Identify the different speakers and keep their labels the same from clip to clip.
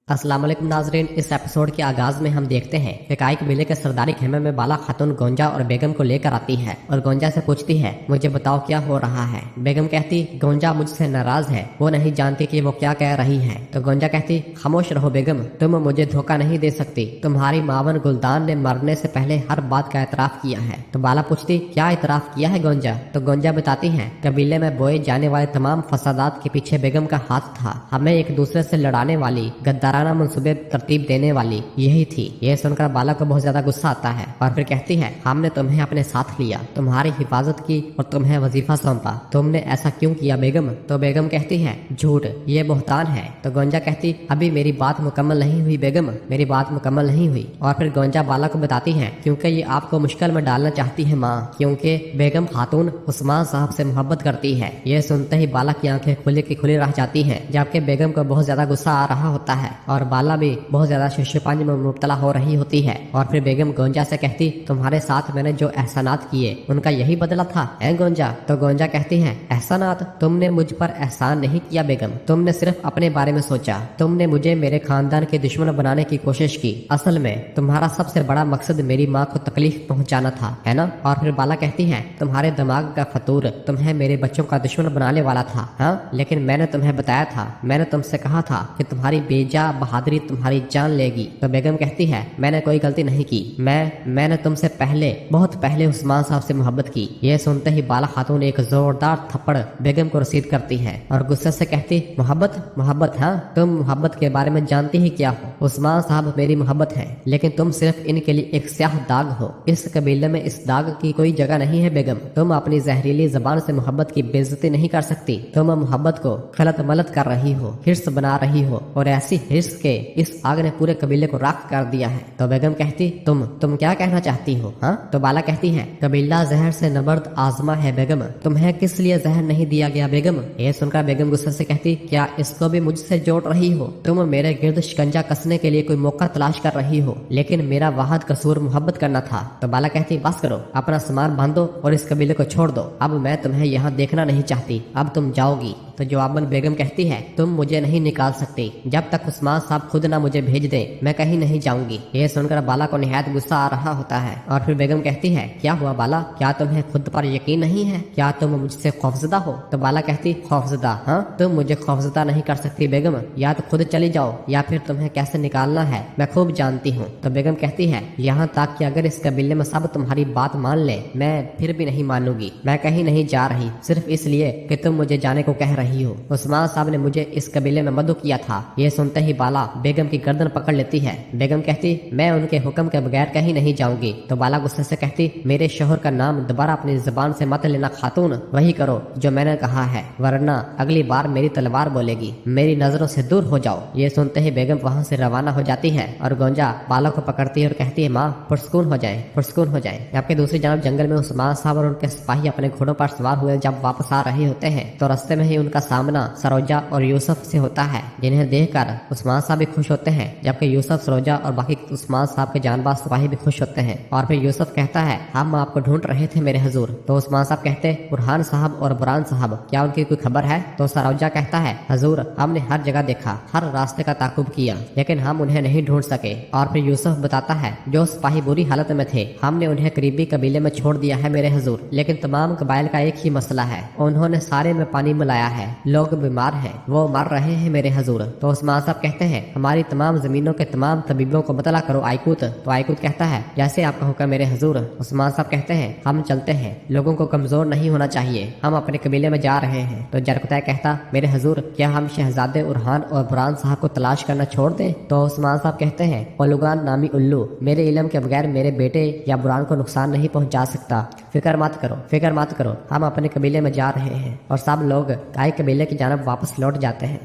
Speaker 1: अस्सलाम वालेकुम नाजरीन। इस एपिसोड के आगाज में हम देखते हैं कि काई कबीले के सरदारी खेमे में बाला खातून गोंजा और बेगम को लेकर आती है और गोंजा से पूछती है, मुझे बताओ क्या हो रहा है। बेगम कहती, गोंजा मुझसे नाराज है, वो नहीं जानती कि वो क्या कह रही है। तो गोंजा कहती, खामोश रहो बेगम, तुम मुझे धोखा नहीं दे सकती। तुम्हारी मावन गुलदान ने मरने से पहले हर बात का एतराफ किया है। तो बाला पूछती, क्या एतराफ किया है गोंजा। तो गोंजा बताती है, कबीले में बोए जाने वाले तमाम फसादात के पीछे बेगम का हाथ था। हमें एक दूसरे से लड़ाने वाली, गद्दाराना मंसूबे तरतीब देने वाली यही थी। यह सुनकर बाला को बहुत ज्यादा गुस्सा आता है और फिर कहती है, हमने तुम्हें अपने साथ लिया, तुम्हारी हिफाजत की और तुम्हें वजीफा सौंपा। तुमने ऐसा क्यों किया बेगम। तो बेगम कहती है, झूठ, ये बहुतान है। तो गोंजा कहती, अभी मेरी बात मुकम्मल नहीं हुई बेगम, मेरी बात मुकम्मल नहीं हुई। और फिर गोंजा बाला को बताती है, क्योंकि ये आपको मुश्किल में डालना चाहती है माँ, क्योंकि बेगम खातून उस्मान साहब से मोहब्बत करती है। यह सुनते ही बाला की आंखें खुली की खुली रह जाती हैं, जबकि बेगम को बहुत ज्यादा गुस्सा आ रहा होता है और बाला भी बहुत ज्यादा शिशुपानी में मुब्तला हो रही होती है। और फिर बेगम गोंजा से कहती, तुम्हारे साथ मैंने जो एहसानात किए उनका यही बदला था है गोंजा। तो गोंजा कहती है, एहसानात, तुमने मुझ पर एहसान नहीं किया बेगम, तुमने सिर्फ अपने बारे में सोचा। तुमने मुझे मेरे खानदान के दुश्मन बनाने की कोशिश की। असल में तुम्हारा सबसे बड़ा मकसद मेरी माँ को तकलीफ पहुँचाना था, है ना। और फिर बाला कहती है, तुम्हारे दिमाग का फतूर तुम्हें मेरे बच्चों का दुश्मन बनाने वाला था। हाँ, लेकिन मैंने तुम्हें बताया था, मैंने तुमसे कहा था कि तुम्हारी बेजा बहादुरी तुम्हारी जान लेगी। तो बेगम कहती है, मैंने कोई गलती नहीं की, मैंने तुमसे पहले, बहुत पहले उस्मान साहब से मोहब्बत की। यह सुनते ही बाला खातून एक जोरदार थप्पड़ बेगम को रसीद करती है और गुस्से से कहती, मोहब्बत मोहब्बत, हाँ, तुम मोहब्बत के बारे में जानती ही क्या हो। उस्मान साहब मेरी मोहब्बत है, लेकिन तुम सिर्फ इनके लिए एक स्याह दाग हो। इस कबीले में इस दाग की कोई जगह नहीं है बेगम। तुम अपनी जहरीली जबान से मोहब्बत की बेइज्जती नहीं कर सकती। तुम मोहब्बत को खलत मलत कर रही हो, हिर्स बना रही हो, और ऐसी हिर्स के इस आग ने पूरे कबीले को राख कर दिया है। तो बेगम कहती, तुम क्या कहना चाहती हो। हाँ, तो बाला कहती है, कबीला जहर से नबर्द आजमा है बेगम, तुम्हें किस लिए जहर नहीं दिया गया बेगम। ये सुनकर बेगम गुस्से से कहती, क्या इसको भी मुझसे जोड़ रही हो। तुम मेरे गिर्द शिकंजा कसने के लिए कोई मौका तलाश कर रही हो, लेकिन मेरा वाहद कसूर मोहब्बत करना था। तो बाला कहती, बस करो, अपना सामान बांधो और इस कबीले को छोड़ दो। अब मैं तुम्हें यहाँ देखना नहीं चाहती, अब तुम जाओगी। तो जवाबन बेगम कहती है, तुम मुझे नहीं निकाल सकती, जब तक उस्मान साहब खुद ना मुझे भेज दे मैं कहीं नहीं जाऊंगी। ये सुनकर बाला को निहायत गुस्सा आ रहा होता है और फिर बेगम कहती है, क्या हुआ बाला, क्या तुम्हें खुद पर यकीन नहीं है, क्या तुम मुझसे खौफजदा हो। तो बाला कहती, खौफजदा, हाँ, तुम मुझे खौफजदा नहीं कर सकती बेगम, या तो खुद चली जाओ या फिर तुम्हें कैसे निकालना है मैं खूब जानती हूँ। तो बेगम कहती है, यहाँ तक कि अगर इस कबीले में सब तुम्हारी बात मान ले, मैं फिर भी नहीं मानूंगी। मैं कहीं नहीं जा रही, सिर्फ इसलिए कि तुम मुझे जाने को कह रही हो। उस्मान साहब ने मुझे इस कबीले में मदद किया था। ये सुनते ही बाला बेगम की गर्दन पकड़ लेती है। बेगम कहती, मैं उनके हुक्म के बगैर कहीं नहीं जाऊंगी। तो बाला गुस्से से कहती, मेरे शोहर का नाम दोबारा अपनी जुबान से मत लेना खातून, वही करो जो मैंने कहा है, वरना अगली बार मेरी तलवार बोलेगी, मेरी नजरों से दूर हो जाओ। ये सुनते ही बेगम वहाँ से रवाना हो जाती है और गोंजा बाला को पकड़ती है और कहती है, माँ पुरस्कून हो जाए, पुरस्कून हो जाए। जबकि दूसरी जानब जंगल में उस्मान साहब और उनके सिपाही अपने घोड़ों पर सवार हुए जब वापस आ रहे होते हैं, तो रास्ते में ही उनका सामना सरोजा और यूसुफ से होता है, जिन्हें देखकर उस्मान साहब भी खुश होते हैं, जबकि यूसुफ, सरोजा और बाकी उस्मान साहब के जानबाज सिपाही भी खुश होते हैं। और फिर यूसुफ कहता है, हम आपको ढूंढ रहे थे मेरे हुजूर। तो उस्मान साहब कहते, बुरहान साहब और बुरान साहब, क्या उनकी कोई खबर है। तो सरोजा कहता है, हुजूर, हमने हर जगह देखा, हर रास्ते का ताकुब किया, लेकिन हम उन्हें नहीं ढूंढ सके। और फिर यूसुफ बताता है, जो सिपाही बुरी हालत में थे, हमने उन्हें करीबी कबीले में छोड़ दिया है मेरे हुजूर, लेकिन तमाम कबाइल का एक ही मसला है, उन्होंने सारे में पानी मिलाया है, लोग बीमार हैं, वो मर रहे हैं मेरे हुजूर। तो उस्मान साहब कहते हैं, हमारी तमाम जमीनों के तमाम तबीबों को मुतला करो आइकूत। तो आइकूत कहता है, जैसे आपका हुक्म मेरे हुजूर। उस्मान साहब कहते हैं, हम चलते हैं, लोगों को कमजोर नहीं होना चाहिए, हम अपने कबीले में जा रहे हैं। तो जरकुतै कहता, मेरे हुजूर, क्या हम शहजादे उरहान और बुरान साहब को तलाश करना छोड़ दें। तो उस्मान साहब कहते हैं, ओलुगान नामी उल्लू मेरे इल्म के बगैर मेरे बेटे या बुरान को नुकसान नहीं पहुंचा सकता, फिक्र मत करो, फिक्र मत करो, हम अपने कबीले में जा रहे हैं। और सब लोग काई कबीले की जानब वापस लौट जाते हैं।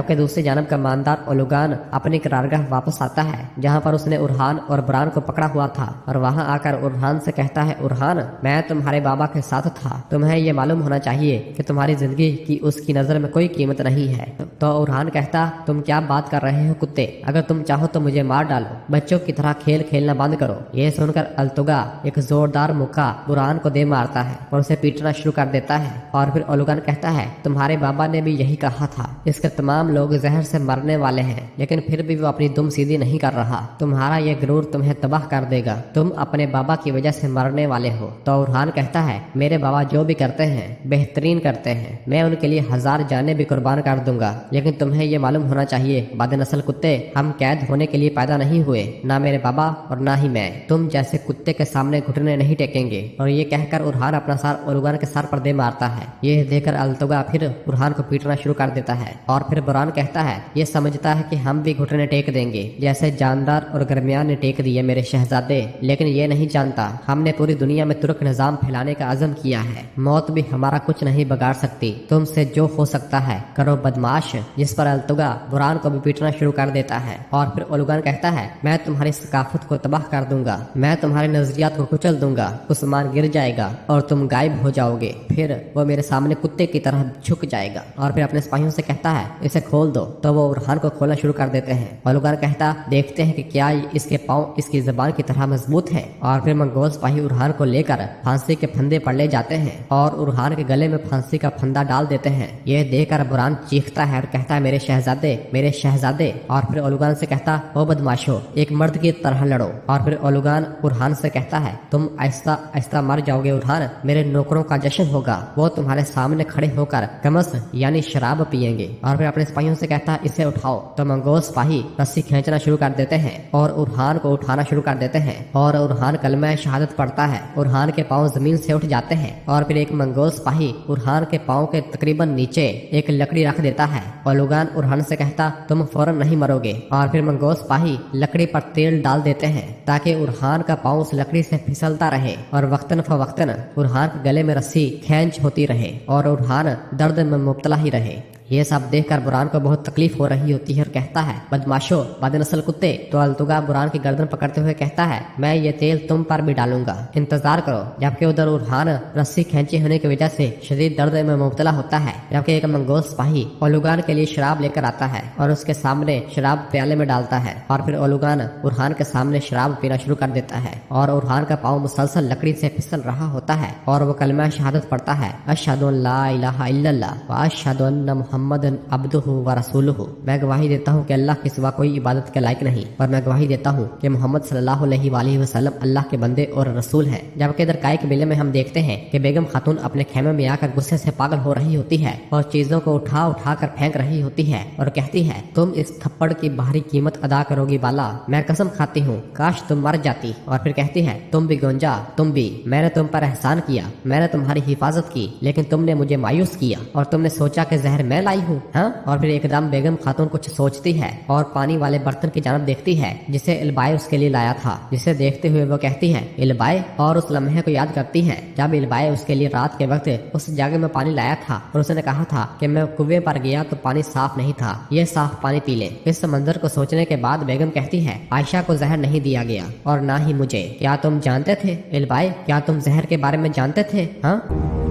Speaker 1: जबकि दूसरी जानब कमानदार ओलुगान अपनी करारगाह वापस आता है जहाँ पर उसने उरहान और बुरान को पकड़ा हुआ था और वहाँ आकर उरहान से कहता है, उरहान मैं तुम्हारे बाबा के साथ था, तुम्हें ये मालूम होना चाहिए कि तुम्हारी जिंदगी की उसकी नजर में कोई कीमत नहीं है। तो उरहान कहता, तुम क्या बात कर रहे हो कुत्ते, अगर तुम चाहो तो मुझे मार डालो, बच्चों की तरह खेल खेलना बंद करो। ये सुनकर अल्तुगा एक जोरदार मुक्का बुरहान को दे मारता है और उसे पीटना शुरू कर देता है। और फिर ओलुगान कहता है, तुम्हारे बाबा ने भी यही कहा था, इसके तमाम लोग जहर से मरने वाले हैं, लेकिन फिर भी वो अपनी दुम सीधी नहीं कर रहा। तुम्हारा ये गुरूर तुम्हें तबाह कर देगा, तुम अपने बाबा की वजह से मरने वाले हो। तो उरहान कहता है, मेरे बाबा जो भी करते हैं बेहतरीन करते हैं, मैं उनके लिए 1000 जानें भी कुर्बान कर दूंगा, लेकिन तुम्हें ये मालूम होना चाहिए बदनस्ल कुत्ते, हम कैद होने के लिए पैदा नहीं हुए, ना मेरे बाबा और ना ही मैं, तुम जैसे कुत्ते के सामने घुटने नहीं टेकेंगे। और ये कहकर उरहान अपना सर ओलुगान के सर पर दे मारता है। ये देखकर अल्तुगा फिर बुरहान को पीटना शुरू कर देता है। और फिर बुरहान कहता है, ये समझता है कि हम भी घुटने टेक देंगे जैसे जानदार और गर्मियान ने टेक दिए मेरे शहजादे, लेकिन ये नहीं जानता हमने पूरी दुनिया में तुर्क निजाम फैलाने का अज़म किया है, मौत भी हमारा कुछ नहीं बिगाड़ सकती, तुमसे जो हो सकता है करो बदमाश। जिस पर अल्तुगा बुरहान को भी पीटना शुरू कर देता है। और फिर ओलुगान कहता है, मैं तुम्हारी सकाफत को तबाह कर दूंगा, मैं तुम्हारे नजरियात को कुचल दूंगा, उस्मान गिर जाएगा और तुम गायब हो जाओगे। फिर वो मेरे सामने कुत्ते की तरह झुक जाएगा। और फिर अपने सिपाहियों से कहता है, इसे खोल दो। तो वो बुरहान को खोलना शुरू कर देते हैं। ओलुगान कहता, देखते हैं कि क्या इसके पाँव इसकी जबान की तरह मजबूत है। और फिर मंगोल सिपाही उरहान को लेकर फांसी के फंदे पर ले जाते हैं और उरहान के गले में फांसी का फंदा डाल देते हैं। यह देखकर बुरहान चीखता है और कहता है, मेरे शहजादे, मेरे शहजादे। और फिर ओलुगान से कहता, ओ बदमाशो, एक मर्द की तरह लड़ो। और फिर ओलुगान उरहान से कहता है, तुम आहिस्ता आहिस्ता मर जाओगे उरहान, मेरे नौकरों का जश्न होगा, वो तुम्हारे सामने खड़े होकर कमस यानी शराब पियेंगे। और फिर अपने सिपाहियों से कहता है, इसे उठाओ। तो मंगोल सिपाही रस्सी खींचना शुरू कर देते हैं और उरहान को उठाना शुरू कर देते हैं। और उरहान कलमा शहादत पढ़ता है। उरहान के पाँव जमीन से उठ जाते हैं। और फिर एक मंगोल सिपाही उरहान के पाँव के तकरीबन नीचे एक लकड़ी रख देता है। ओलुगान उरहान से कहता, तुम फौरन नहीं मरोगे। और फिर मंगोल सिपाही लकड़ी पर तेल डाल देते हैं ताकि उरहान का पाँव उस लकड़ी से फिसलता रहे और वक्तन फवक्तन उरहान के गले में रस्सी खींच होती रहे और उरहान दर्द में मुब्तला ही रहे। ये सब देखकर बुरहान को बहुत तकलीफ हो रही होती है और कहता है, बदमाशो, बदनस्ल कुत्ते। तो अल्तुगा बुरहान की गर्दन पकड़ते हुए कहता है, मैं ये तेल तुम पर भी डालूंगा, इंतजार करो। जबकि उधर उरहान रस्सी खींचे होने की वजह से शदीद दर्द में मुब्तला होता है। जबकि एक मंगोल सिपाही ओलुगान के लिए शराब लेकर आता है और उसके सामने शराब प्याले में डालता है। और फिर ओलुगान उरहान के सामने शराब पीना शुरू कर देता है और उरहान का पाँव मुसलसल लकड़ी से फिसल रहा होता है और वो कलमा शहादत पढ़ता है, अशहदु अल्ला इलाहा इल्लल्लाह व अशहदु अन्ना मुहम्मदन अब्दुहु व रसूलुहु। मैं गवाही देता हूँ कि अल्लाह के सिवा कोई इबादत के लायक नहीं और मैं गवाही देता हूँ कि मोहम्मद सल्लल्लाहु अलैहि वसल्लम अल्लाह के बंदे और रसूल हैं। जबकि इधर काय कबीले में हम देखते हैं कि बेगम खातून अपने खेमे में आकर गुस्से से पागल हो रही होती है और चीजों को उठा उठा कर फेंक रही होती है और कहती है, तुम इस थप्पड़ की भारी कीमत अदा करोगी बाला, मैं कसम खाती हूँ काश तुम मर जाती। और फिर कहती है, तुम भी गोंजा, तुम भी, मैंने तुम पर एहसान किया, मैंने तुम्हारी हिफाजत की, लेकिन तुमने मुझे मायूस किया और तुमने सोचा कि जहर मैं लाई हूँ। हाँ? और फिर एकदम बेगम खातून कुछ सोचती है और पानी वाले बर्तन की जानब देखती है जिसे इलबाए उसके लिए लाया था। जिसे देखते हुए वो कहती है, इलबाए, और उस लम्हे को याद करती है जब इलबाए उसके लिए रात के वक्त उस जग में पानी लाया था और उसने कहा था कि मैं कुएं पर गया तो पानी साफ नहीं था, ये साफ पानी पी ले। इस मंजर को सोचने के बाद बेगम कहती है, आयशा को जहर नहीं दिया गया और ना ही मुझे। क्या तुम जानते थे इलबाए, क्या तुम जहर के बारे में जानते थे? हाँ?